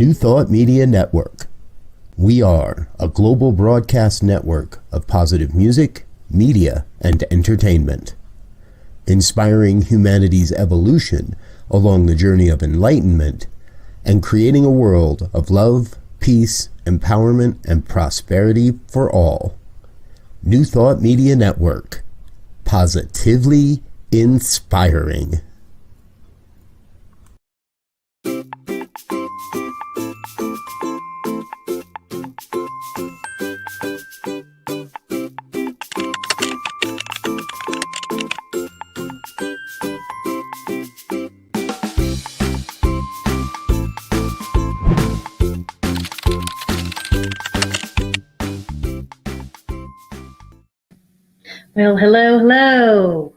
New Thought Media Network. We are a global broadcast network of positive music, media, and entertainment, inspiring humanity's evolution along the journey of enlightenment and creating a world of love, peace, empowerment, and prosperity for all. New Thought Media Network. Positively inspiring. Well, hello.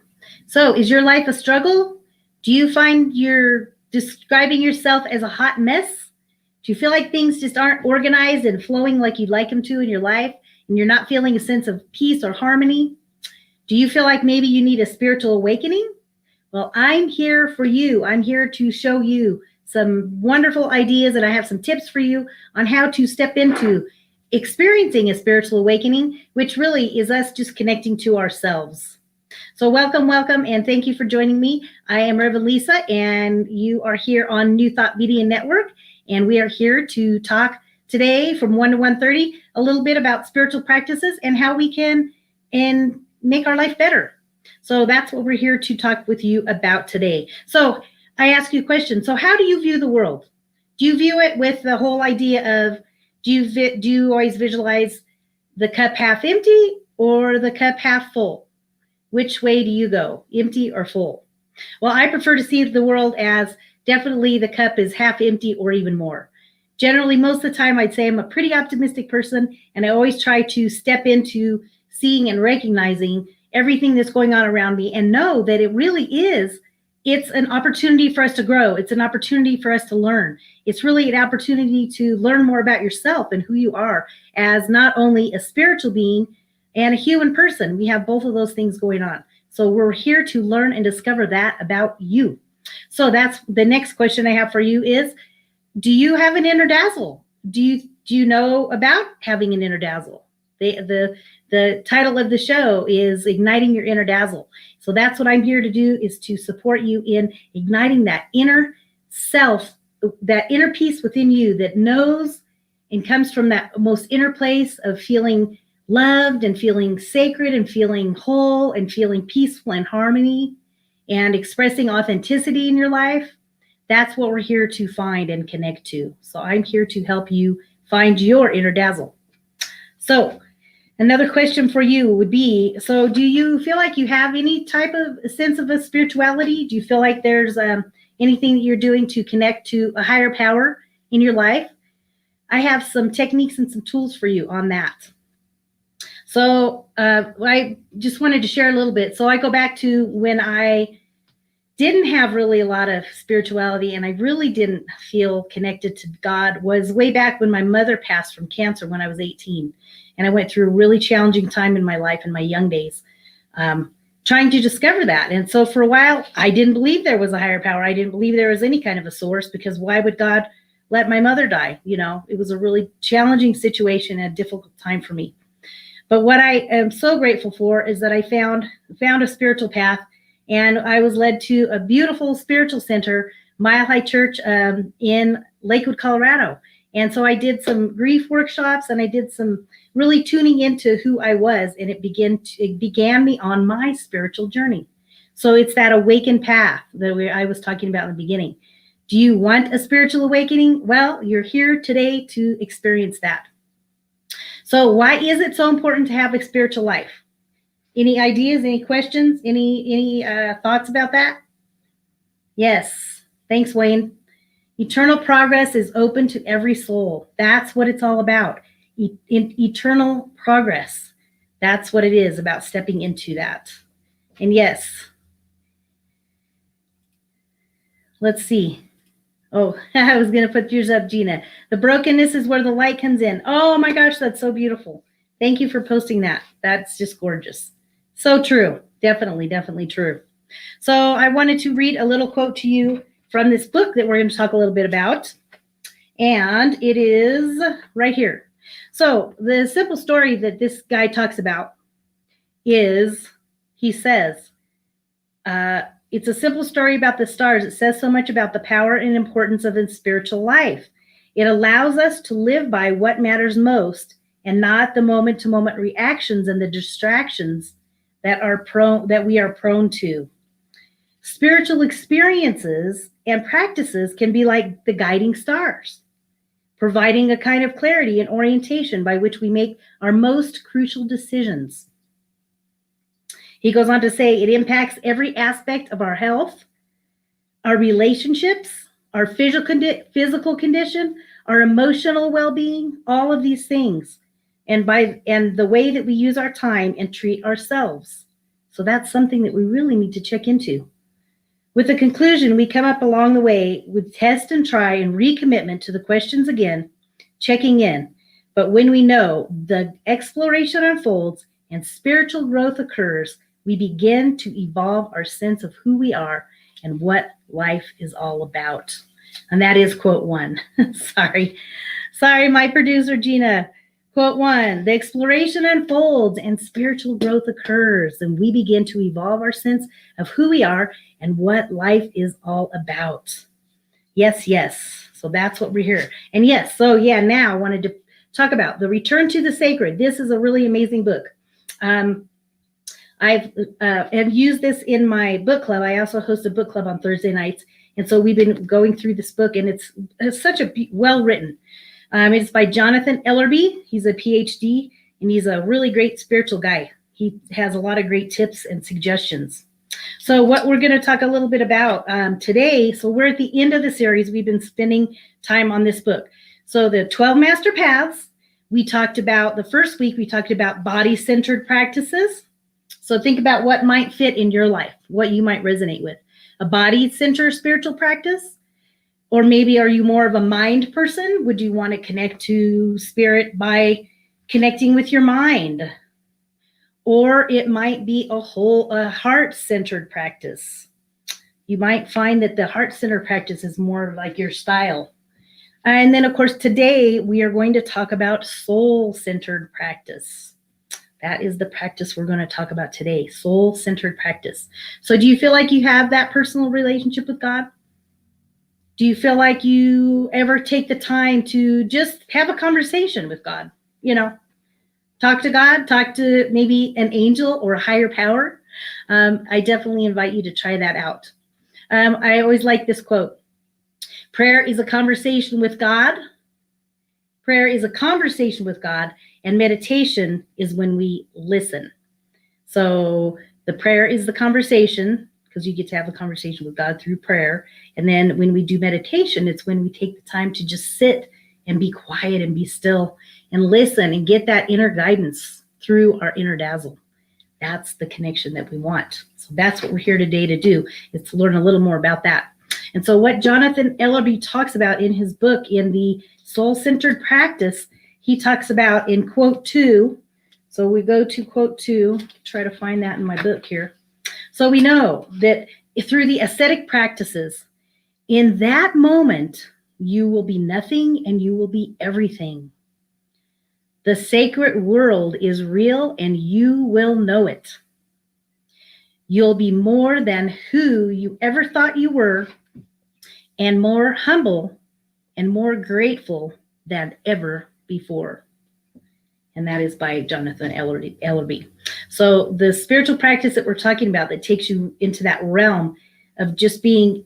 So is your life a struggle? Do you find you're describing yourself as a hot mess? Do you feel like things just aren't organized and flowing like you'd like them to in your life, and you're not feeling a sense of peace or harmony? Do you feel like maybe you need a spiritual awakening? Well, I'm here for you. I'm here to show you some wonderful ideas, and I have some tips for you on how to step into experiencing a spiritual awakening, which really is us just connecting to ourselves. So welcome, and thank you for joining me. I am Reverend Lisa, and you are here on New Thought Media Network, and we are here to talk today from 1 to 1:30 a little bit about spiritual practices and how we can make our life better. So that's what we're here to talk with you about today. So I ask you a question. So how do you view the world? Do you view it with the whole idea of, do you always visualize the cup half empty or the cup half full? Which way do you go, empty or full? Well, I prefer to see the world as definitely the cup is half empty or even more. Generally, most of the time, I'd say I'm a pretty optimistic person, and I always try to step into seeing and recognizing everything that's going on around me and know that it really is. It's an opportunity for us to grow. It's an opportunity for us to learn. It's really an opportunity to learn more about yourself and who you are as not only a spiritual being and a human person. We have both of those things going on. So we're here to learn and discover that about you. So that's the next question I have for you is, do you have an inner dazzle? Do you know about having an inner dazzle? The title of the show is Igniting Your Inner Dazzle. So that's what I'm here to do, is to support you in igniting that inner self, that inner peace within you that knows and comes from that most inner place of feeling loved and feeling sacred and feeling whole and feeling peaceful and harmony and expressing authenticity in your life. That's what we're here to find and connect to. So I'm here to help you find your inner dazzle. So another question for you would be, so do you feel like you have any type of sense of a spirituality? Do you feel like there's anything that you're doing to connect to a higher power in your life? I have some techniques and some tools for you on that. So I just wanted to share a little bit. So I go back to when I didn't have really a lot of spirituality and I really didn't feel connected to God, was way back when my mother passed from cancer when I was 18. And I went through a really challenging time in my life in my young days, trying to discover that. And so for a while, I didn't believe there was a higher power. I didn't believe there was any kind of a source, because why would God let my mother die? You know, it was a really challenging situation and a difficult time for me. But what I am so grateful for is that I found a spiritual path, and I was led to a beautiful spiritual center, Mile High Church, in Lakewood, Colorado. And so I did some grief workshops, and I did some really tuning into who I was, and it began me on my spiritual journey. So it's that awakened path that I was talking about in the beginning. Do you want a spiritual awakening? Well, you're here today to experience that. So why is it so important to have a spiritual life? Any ideas, any questions, any thoughts about that? Yes. Thanks, Wayne. Eternal progress is open to every soul. That's what it's all about. Eternal progress. That's what it is about, stepping into that. And yes. Let's see. Oh, I was going to put yours up, Gina. The brokenness is where the light comes in. Oh my gosh, that's so beautiful. Thank you for posting that. That's just gorgeous. So true. Definitely true. So I wanted to read a little quote to you from this book that we're going to talk a little bit about. And it is right here. So the simple story that this guy talks about is, he says, it's a simple story about the stars. It says so much about the power and importance of the spiritual life. It allows us to live by what matters most and not the moment-to-moment reactions and the distractions that we are prone to. Spiritual experiences and practices can be like the guiding stars, providing a kind of clarity and orientation by which we make our most crucial decisions. He goes on to say it impacts every aspect of our health, our relationships, our physical condition, our emotional well-being, all of these things, and the way that we use our time and treat ourselves. So that's something that we really need to check into. With the conclusion, we come up along the way with test and try and recommitment to the questions again, checking in. But when we know the exploration unfolds and spiritual growth occurs, we begin to evolve our sense of who we are and what life is all about. And that is quote 1. Sorry, my producer, Gina. Quote 1, the exploration unfolds and spiritual growth occurs, and we begin to evolve our sense of who we are and what life is all about. Yes. So that's what we're here. And yes, so yeah, now I wanted to talk about The Return to the Sacred. This is a really amazing book. I've used this in my book club. I also host a book club on Thursday nights. And so we've been going through this book, and it's such a well-written. It's by Jonathan Ellerby. He's a PhD, and he's a really great spiritual guy. He has a lot of great tips and suggestions. So what we're going to talk a little bit about today, so we're at the end of the series. We've been spending time on this book. So the 12 Master Paths, we talked about, the first week we talked about body-centered practices. So think about what might fit in your life, what you might resonate with. A body-centered spiritual practice? Or maybe are you more of a mind person? Would you want to connect to spirit by connecting with your mind? Or it might be a heart-centered practice. You might find that the heart-centered practice is more like your style. And then, of course, today we are going to talk about soul-centered practice. That is the practice we're going to talk about today, soul-centered practice. So do you feel like you have that personal relationship with God? Do you feel like you ever take the time to just have a conversation with God? You know, talk to God, talk to maybe an angel or a higher power. I definitely invite you to try that out. I always like this quote. Prayer is a conversation with God. Prayer is a conversation with God, and meditation is when we listen. So the prayer is the conversation, because you get to have a conversation with God through prayer. And then when we do meditation, it's when we take the time to just sit and be quiet and be still and listen and get that inner guidance through our inner dazzle. That's the connection that we want. So that's what we're here today to do, is to learn a little more about that. And so what Jonathan Ellerby talks about in his book, in the soul-centered practice, he talks about in quote 2. So we go to quote 2, try to find that in my book here. So we know that through the ascetic practices, in that moment, you will be nothing and you will be everything. The sacred world is real and you will know it. You'll be more than who you ever thought you were, and more humble and more grateful than ever before. And that is by Jonathan Ellerby. So the spiritual practice that we're talking about that takes you into that realm of just being,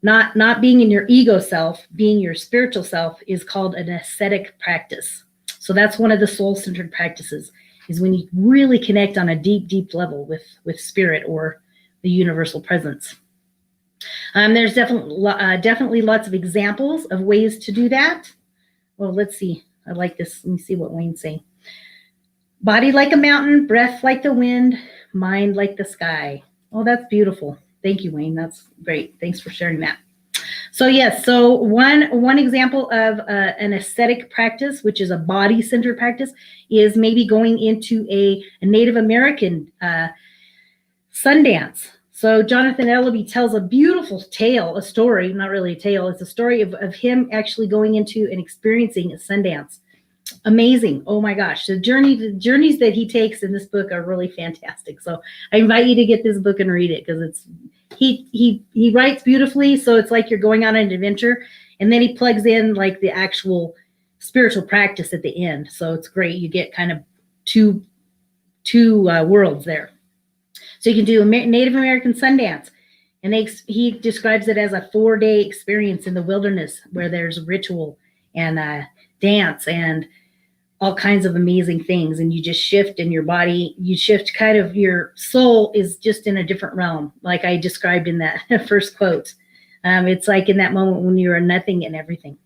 not being in your ego self, being your spiritual self, is called an ascetic practice. So that's one of the soul-centered practices, is when you really connect on a deep, deep level with spirit or the universal presence. There's definitely lots of examples of ways to do that. Well, let's see. I like this. Let me see what Wayne's saying. Body like a mountain, breath like the wind, mind like the sky. Oh, that's beautiful. Thank you, Wayne. That's great. Thanks for sharing that. So yes, so one example of an ascetic practice, which is a body-centered practice, is maybe going into a Native American sun dance. So Jonathan Ellaby tells a beautiful tale, a story, not really a tale. It's a story of him actually going into and experiencing a Sundance. Amazing. Oh my gosh. The journeys that he takes in this book are really fantastic. So I invite you to get this book and read it, because he writes beautifully. So it's like you're going on an adventure, and then he plugs in like the actual spiritual practice at the end. So it's great. You get kind of two worlds there. So you can do a Native American Sundance, and he describes it as a 4-day experience in the wilderness where there's ritual and dance and all kinds of amazing things. And you just shift in your body. You shift, kind of your soul is just in a different realm, like I described in that first quote. It's like in that moment when you're a nothing and everything.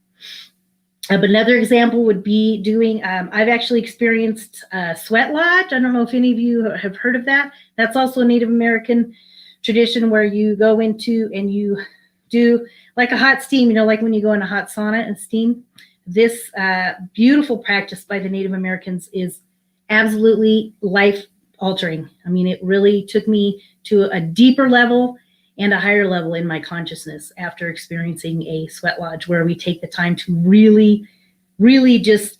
But another example would be doing, I've actually experienced sweat lodge. I don't know if any of you have heard of that. That's also a Native American tradition where you go into and you do like a hot steam, like when you go in a hot sauna and steam. This beautiful practice by the Native Americans is absolutely life altering. I mean, it really took me to a deeper level and a higher level in my consciousness after experiencing a sweat lodge, where we take the time to really, really just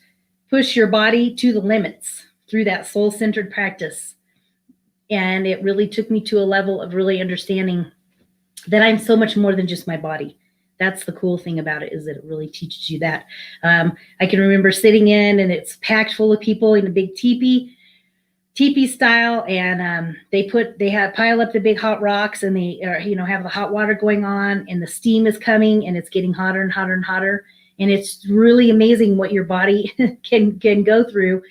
push your body to the limits through that soul-centered practice. And it really took me to a level of really understanding that I'm so much more than just my body. That's the cool thing about it, is that it really teaches you that. I can remember sitting in, and it's packed full of people in a big teepee style, and they pile up the big hot rocks, and they have the hot water going on, and the steam is coming, and it's getting hotter and hotter and hotter, and it's really amazing what your body can go through.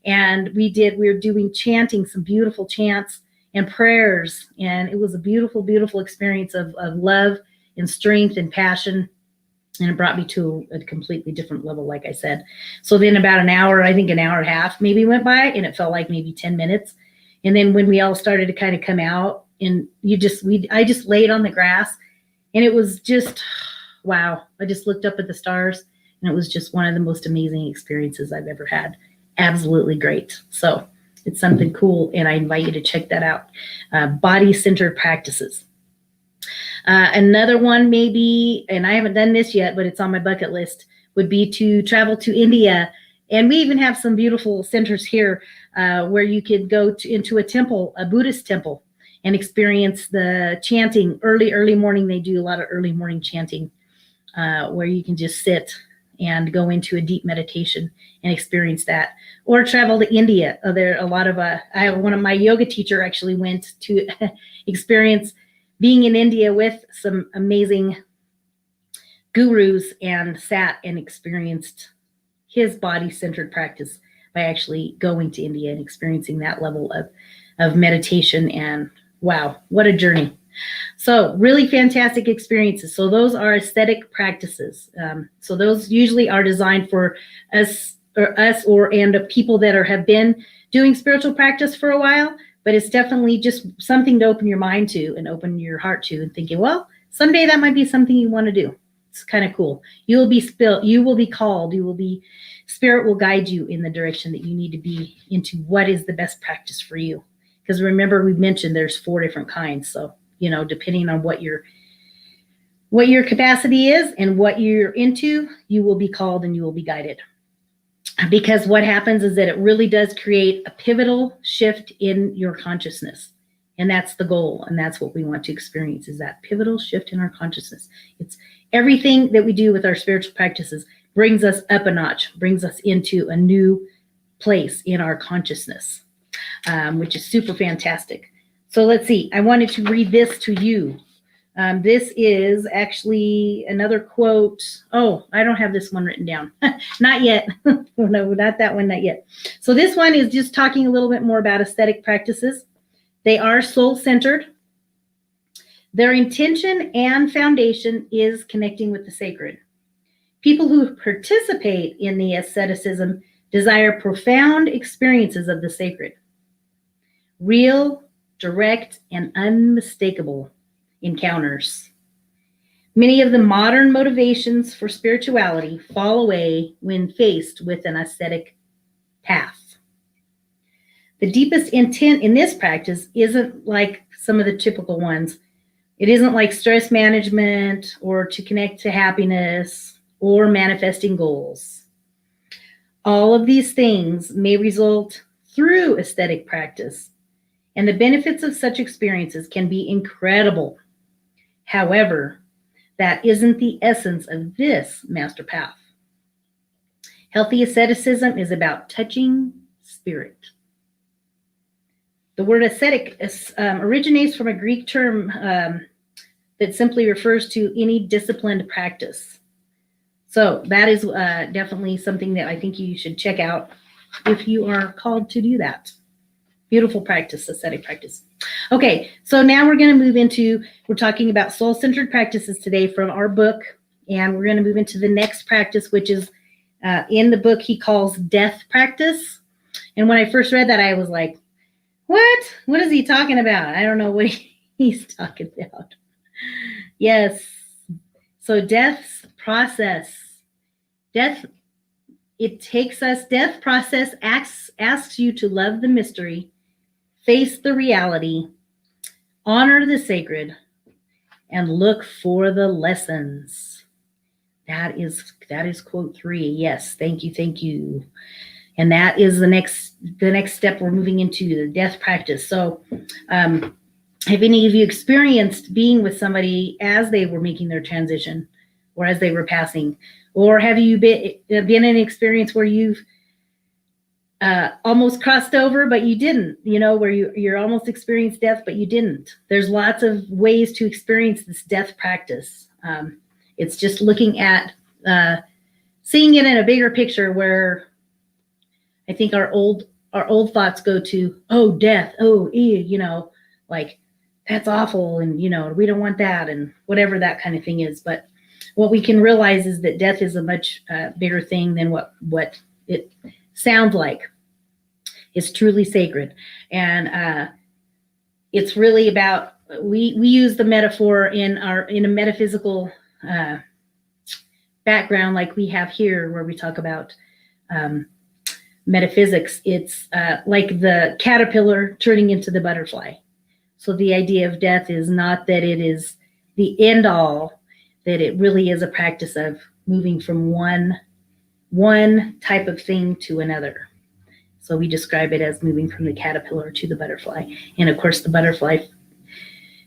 And we were doing chanting, some beautiful chants and prayers, and it was a beautiful, beautiful experience of love and strength and passion. And it brought me to a completely different level, like I said. So then about an hour, I think an hour and a half maybe went by, and it felt like maybe 10 minutes. And then when we all started to kind of come out, and I just laid on the grass, and it was just, wow. I just looked up at the stars, and it was just one of the most amazing experiences I've ever had. Absolutely great. So it's something cool, and I invite you to check that out. Body-centered practices. Another one maybe, and I haven't done this yet, but it's on my bucket list, would be to travel to India. And we even have some beautiful centers here where you could go into a temple, a Buddhist temple, and experience the chanting. Early morning, they do a lot of early morning chanting where you can just sit and go into a deep meditation and experience that. Or travel to India. There are a lot of, one of my yoga teacher actually went to experience being in India with some amazing gurus, and sat and experienced his body-centered practice by actually going to India and experiencing that level of meditation. And wow, what a journey. So really fantastic experiences. So those are aesthetic practices. So those usually are designed for us and people that have been doing spiritual practice for a while. But it's definitely just something to open your mind to and open your heart to, and thinking, well, someday that might be something you want to do. It's kind of cool. You will be called, Spirit will guide you in the direction that you need to be into what is the best practice for you. Because remember, we've mentioned there's 4 different kinds. So, depending on what your capacity is and what you're into, you will be called and you will be guided. Because what happens is that it really does create a pivotal shift in your consciousness. And that's the goal. And that's what we want to experience, is that pivotal shift in our consciousness. It's everything that we do with our spiritual practices brings us up a notch, brings us into a new place in our consciousness, which is super fantastic. So let's see. I wanted to read this to you. This is actually another quote. Oh, I don't have this one written down. Not yet. No, not that one, not yet. So this one is just talking a little bit more about aesthetic practices. They are soul-centered. Their intention and foundation is connecting with the sacred. People who participate in the asceticism desire profound experiences of the sacred. Real, direct, and unmistakable encounters. Many of the modern motivations for spirituality fall away when faced with an ascetic path. The deepest intent in this practice isn't like some of the typical ones. It isn't like stress management or to connect to happiness or manifesting goals. All of these things may result through aesthetic practice, and the benefits of such experiences can be incredible. However, that isn't the essence of this master path. Healthy asceticism is about touching spirit. The word ascetic originates from a Greek term that simply refers to any disciplined practice. So that is definitely something that I think you should check out if you are called to do that. Beautiful practice, ascetic practice. Okay, so now we're going to move into, we're talking about soul-centered practices today from our book, and we're going to move into the next practice, which is in the book he calls death practice. And when I first read that, I was like, what? What is he talking about? I don't know what he's talking about. Yes. So death's process. Death process asks you to love the mystery, face the reality, honor the sacred, and look for the lessons. That is quote 3. Yes, thank you. And that is the next step. We're moving into the death practice. So have any of you experienced being with somebody as they were making their transition or as they were passing? Or have you been in an experience where you've almost crossed over, but you didn't, where you're almost experienced death, but you didn't? There's lots of ways to experience this death practice. It's just looking at seeing it in a bigger picture, where I think our old thoughts go to, oh, death, oh, like that's awful, and we don't want that, and whatever that kind of thing is. But what we can realize is that death is a much bigger thing than what it sounds like. It's truly sacred, and it's really about, we use the metaphor in a metaphysical background like we have here, where we talk about metaphysics. It's like the caterpillar turning into the butterfly. So the idea of death is not that it is the end all, that it really is a practice of moving from one type of thing to another. So we describe it as moving from the caterpillar to the butterfly. And of course, the butterfly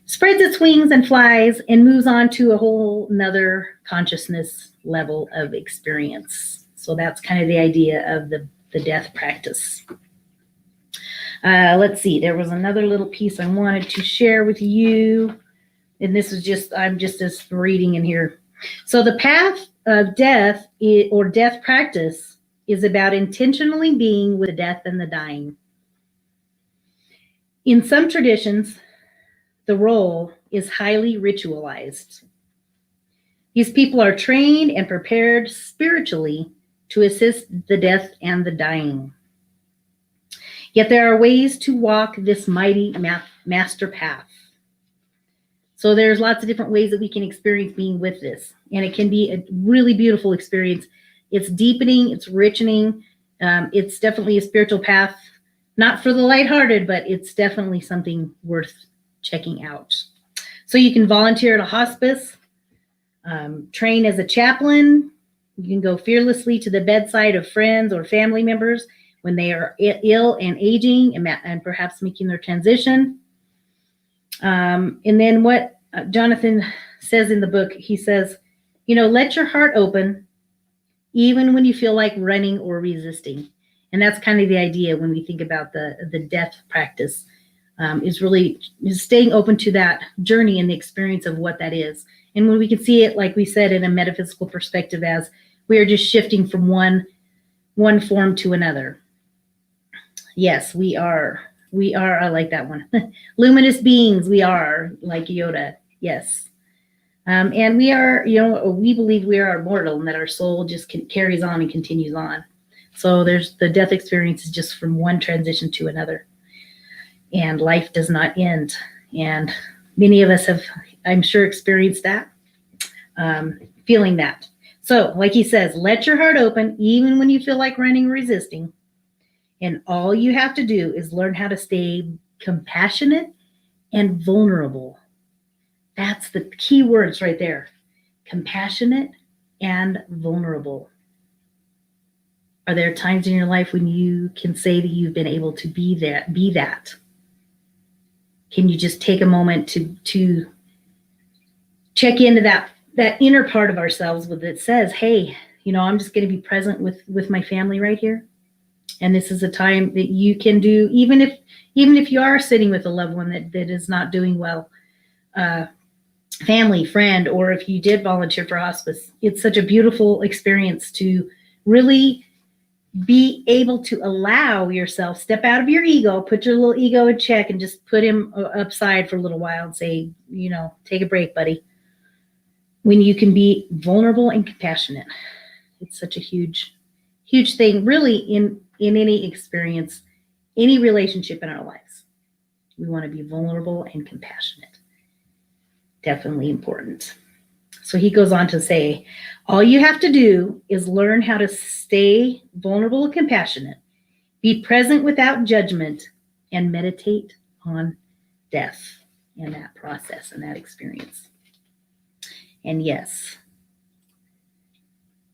spreads its wings and flies and moves on to a whole nother consciousness level of experience. So that's kind of the idea of the death practice. Let's see, there was another little piece I wanted to share with you. And this is I'm just reading in here. So the path of death or death practice is about intentionally being with death and the dying. In some traditions, the role is highly ritualized. These people are trained and prepared spiritually to assist the death and the dying. Yet there are ways to walk this mighty master path. So there's lots of different ways that we can experience being with this. And it can be a really beautiful experience. It's deepening, it's richening. It's definitely a spiritual path, not for the lighthearted, but it's definitely something worth checking out. So you can volunteer at a hospice, train as a chaplain. You can go fearlessly to the bedside of friends or family members when they are ill and aging and perhaps making their transition. And then what Jonathan says in the book, he says, let your heart open even when you feel like running or resisting. And that's kind of the idea when we think about the death practice, is staying open to that journey and the experience of what that is. And when we can see it, like we said, in a metaphysical perspective, as we are just shifting from one form to another. Yes, we are. I like that one. Luminous beings, we are, like Yoda. Yes. And we are, we believe we are immortal and that our soul just carries on and continues on. So the death experience is just from one transition to another. And life does not end. And many of us have, I'm sure, experienced that, feeling that. So like he says, let your heart open even when you feel like running or resisting. And all you have to do is learn how to stay compassionate and vulnerable. That's the key words right there. Compassionate and vulnerable. Are there times in your life when you can say that you've been able to be that? Can you just take a moment to check into that inner part of ourselves that says, hey, I'm just going to be present with my family right here. And this is a time that you can do, even if you are sitting with a loved one that is not doing well, family, friend, or if you did volunteer for hospice. It's such a beautiful experience to really be able to allow yourself, step out of your ego, put your little ego in check, and just put him upside for a little while and say, take a break, buddy. When you can be vulnerable and compassionate, it's such a huge thing, really, in any experience, any relationship in our lives. We want to be vulnerable and compassionate. Definitely important. So he goes on to say, all you have to do is learn how to stay vulnerable and compassionate, be present without judgment, and meditate on death and that process and that experience. And yes,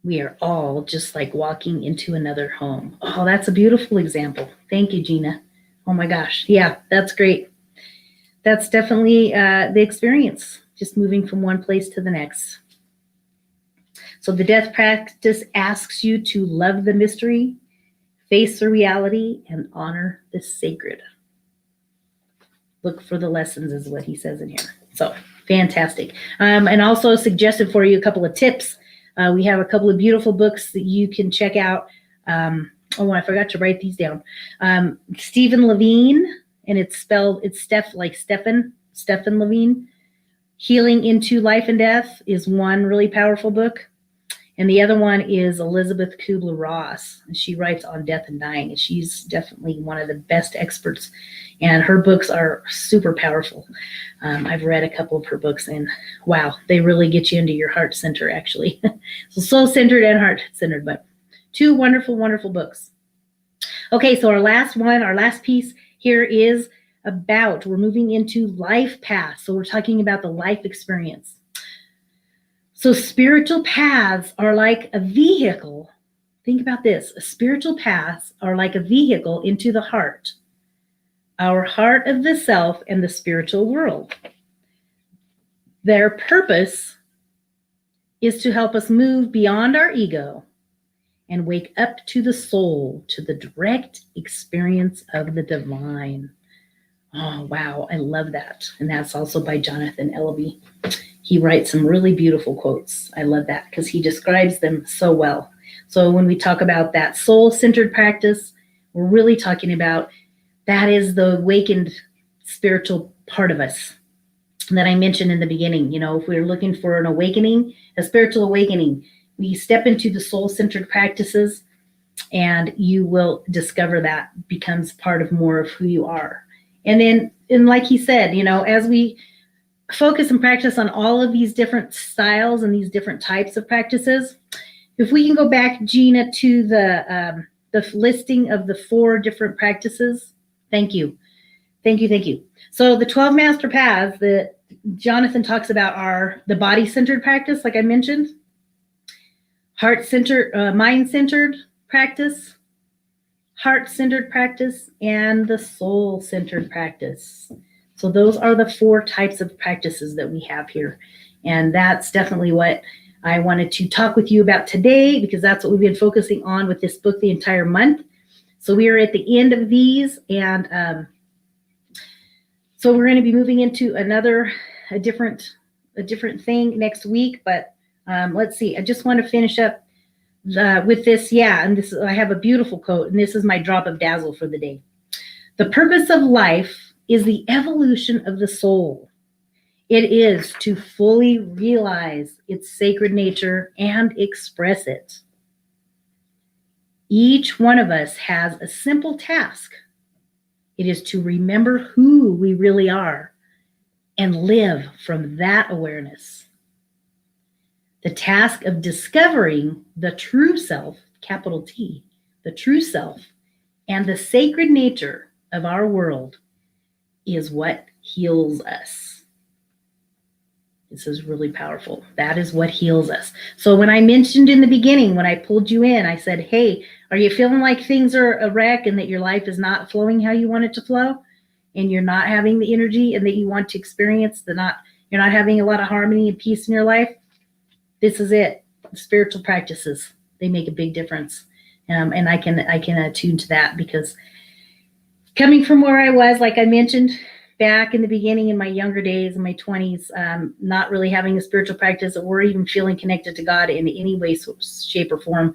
we are all just like walking into another home. Oh, that's a beautiful example. Thank you, Gina. Oh my gosh. Yeah, that's great. That's definitely the experience, just moving from one place to the next. So the death practice asks you to love the mystery, face the reality, and honor the sacred. Look for the lessons is what he says in here. So fantastic. And also suggested for you a couple of tips. We have a couple of beautiful books that you can check out. I forgot to write these down. Stephen Levine, and it's Stephen Levine. Healing into Life and Death is one really powerful book. And the other one is Elizabeth Kubler-Ross. She writes on death and dying, and she's definitely one of the best experts. And her books are super powerful. I've read a couple of her books, and wow, they really get you into your heart center, actually. So soul-centered and heart-centered, but two wonderful, wonderful books. Okay, so our last piece here is we're moving into life paths. So we're talking about the life experience. So spiritual paths are like a vehicle. Think about this. Spiritual paths are like a vehicle into the heart, our heart of the self and the spiritual world. Their purpose is to help us move beyond our ego and wake up to the soul, to the direct experience of the divine. Oh, wow. I love that. And that's also by Jonathan Eleby. He writes some really beautiful quotes. I love that because he describes them so well. So when we talk about that soul-centered practice, we're really talking about that is the awakened spiritual part of us that I mentioned in the beginning. If we're looking for an awakening, a spiritual awakening, we step into the soul-centered practices and you will discover that becomes part of more of who you are. And like he said, as we focus and practice on all of these different styles and these different types of practices. If we can go back, Gina, to the listing of the 4 different practices. Thank you. So the 12 master paths that Jonathan talks about are the body-centered practice, like I mentioned, heart-centered, mind-centered practice, heart-centered practice, and the soul-centered practice. So those are the 4 types of practices that we have here. And that's definitely what I wanted to talk with you about today, because that's what we've been focusing on with this book the entire month. So we are at the end of these. And so we're going to be moving into a different thing next week. But let's see. I just want to finish up with this. Yeah. And I have a beautiful quote, and this is my drop of dazzle for the day. The purpose of life is the evolution of the soul. It is to fully realize its sacred nature and express it. Each one of us has a simple task. It is to remember who we really are and live from that awareness. The task of discovering the true self, capital T, the true self, And the sacred nature of our world is what heals us. This is really powerful. That is what heals us. So when I mentioned in the beginning, when I pulled you in, I said, hey, are you feeling like things are a wreck and that your life is not flowing how you want it to flow? And you're not having the energy and that you want to experience, you're not having a lot of harmony and peace in your life? This is it. Spiritual practices, they make a big difference. And I can attune to that, because coming from where I was, like I mentioned, back in the beginning, in my younger days, in my 20s, not really having a spiritual practice or even feeling connected to God in any way, shape, or form,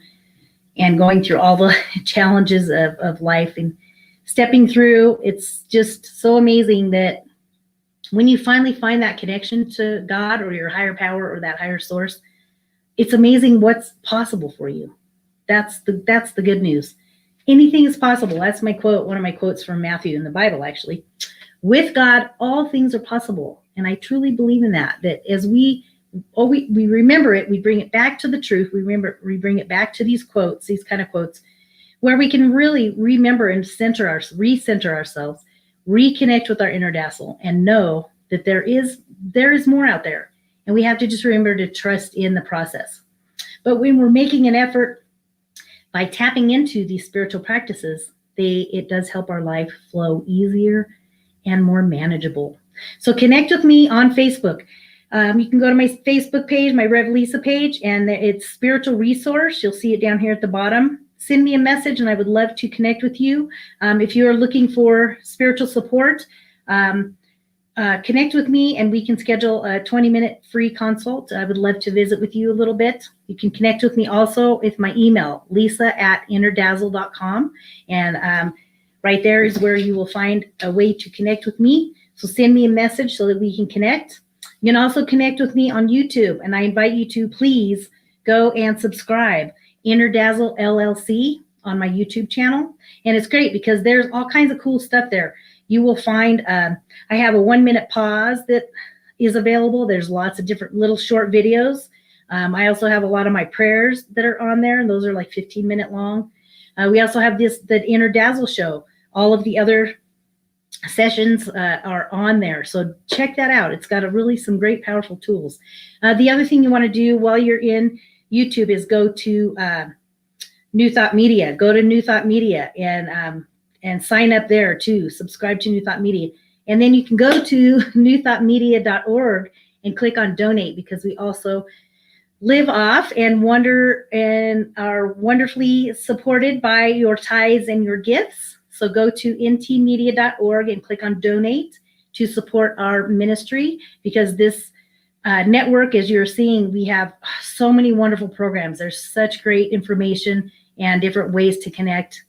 and going through all the challenges of life and stepping through, it's just so amazing that when you finally find that connection to God or your higher power or that higher source, it's amazing what's possible for you. That's the good news. Anything is possible. That's my quote, one of my quotes from Matthew in the Bible, actually. With God, all things are possible. And I truly believe in that as we remember it, we bring it back to the truth. We bring it back to these quotes, these kind of quotes, where we can really remember and recenter ourselves, reconnect with our inner Dazzle, and know that there is more out there. And we have to just remember to trust in the process. But when we're making an effort by tapping into these spiritual practices, it does help our life flow easier and more manageable. So connect with me on Facebook. You can go to my Facebook page, my Rev Lisa page, and it's Spiritual Resource. You'll see it down here at the bottom. Send me a message, and I would love to connect with you. If you are looking for spiritual support, connect with me, and we can schedule a 20-minute free consult. I would love to visit with you a little bit. You can connect with me also with my email, lisa@innerdazzle.com. And right there is where you will find a way to connect with me. So send me a message so that we can connect. You can also connect with me on YouTube, and I invite you to please go and subscribe. Inner Dazzle LLC on my YouTube channel. And it's great because there's all kinds of cool stuff there. You will find, I have a 1-minute pause that is available. There's lots of different little short videos. I also have a lot of my prayers that are on there, and those are like 15-minute long. We also have the Inner Dazzle show. All of the other sessions are on there. So check that out. It's got some great, powerful tools. The other thing you want to do while you're in YouTube is go to New Thought Media. Go to New Thought Media and sign up there too. Subscribe to New Thought Media. And then you can go to newthoughtmedia.org and click on donate, because we also live off and are wonderfully supported by your tithes and your gifts. So go to ntmedia.org and click on donate to support our ministry, because this network, as you're seeing, we have so many wonderful programs. There's such great information and different ways to connect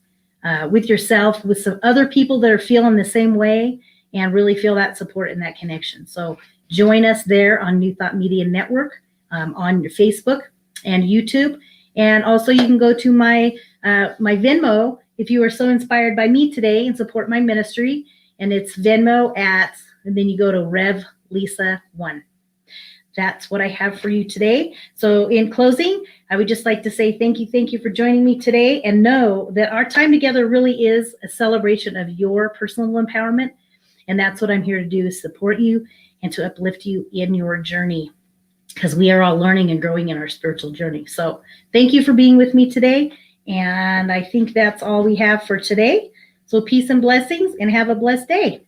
with yourself, with some other people that are feeling the same way and really feel that support and that connection. So join us there on New Thought Media Network on your Facebook and YouTube. And also you can go to my Venmo if you are so inspired by me today and support my ministry. And it's Venmo and then you go to Rev Lisa 1. That's what I have for you today. So in closing, I would just like to say thank you for joining me today, and know that our time together really is a celebration of your personal empowerment. And that's what I'm here to do, is support you and to uplift you in your journey, because we are all learning and growing in our spiritual journey. So thank you for being with me today. And I think that's all we have for today. So peace and blessings, and have a blessed day.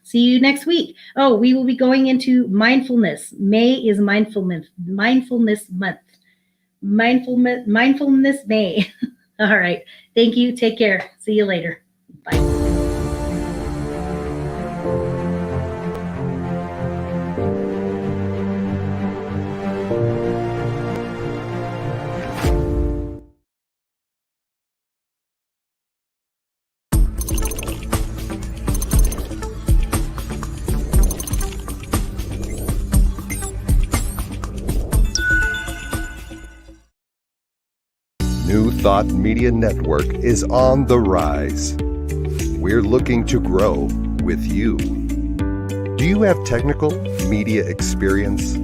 See you next week. Oh, we will be going into mindfulness. May is mindfulness month. Mindfulness May. All right. Thank you. Take care. See you later. Bye. New Thought Media Network is on the rise. We're looking to grow with you. Do you have technical media experience,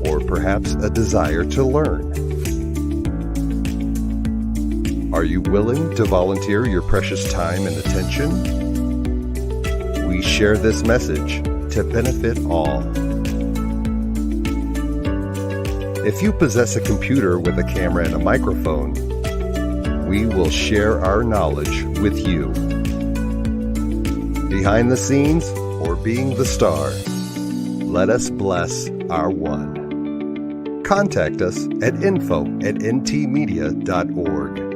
or perhaps a desire to learn? Are you willing to volunteer your precious time and attention? We share this message to benefit all. If you possess a computer with a camera and a microphone, we will share our knowledge with you. Behind the scenes or being the star, let us bless our one. Contact us at info@ntmedia.org.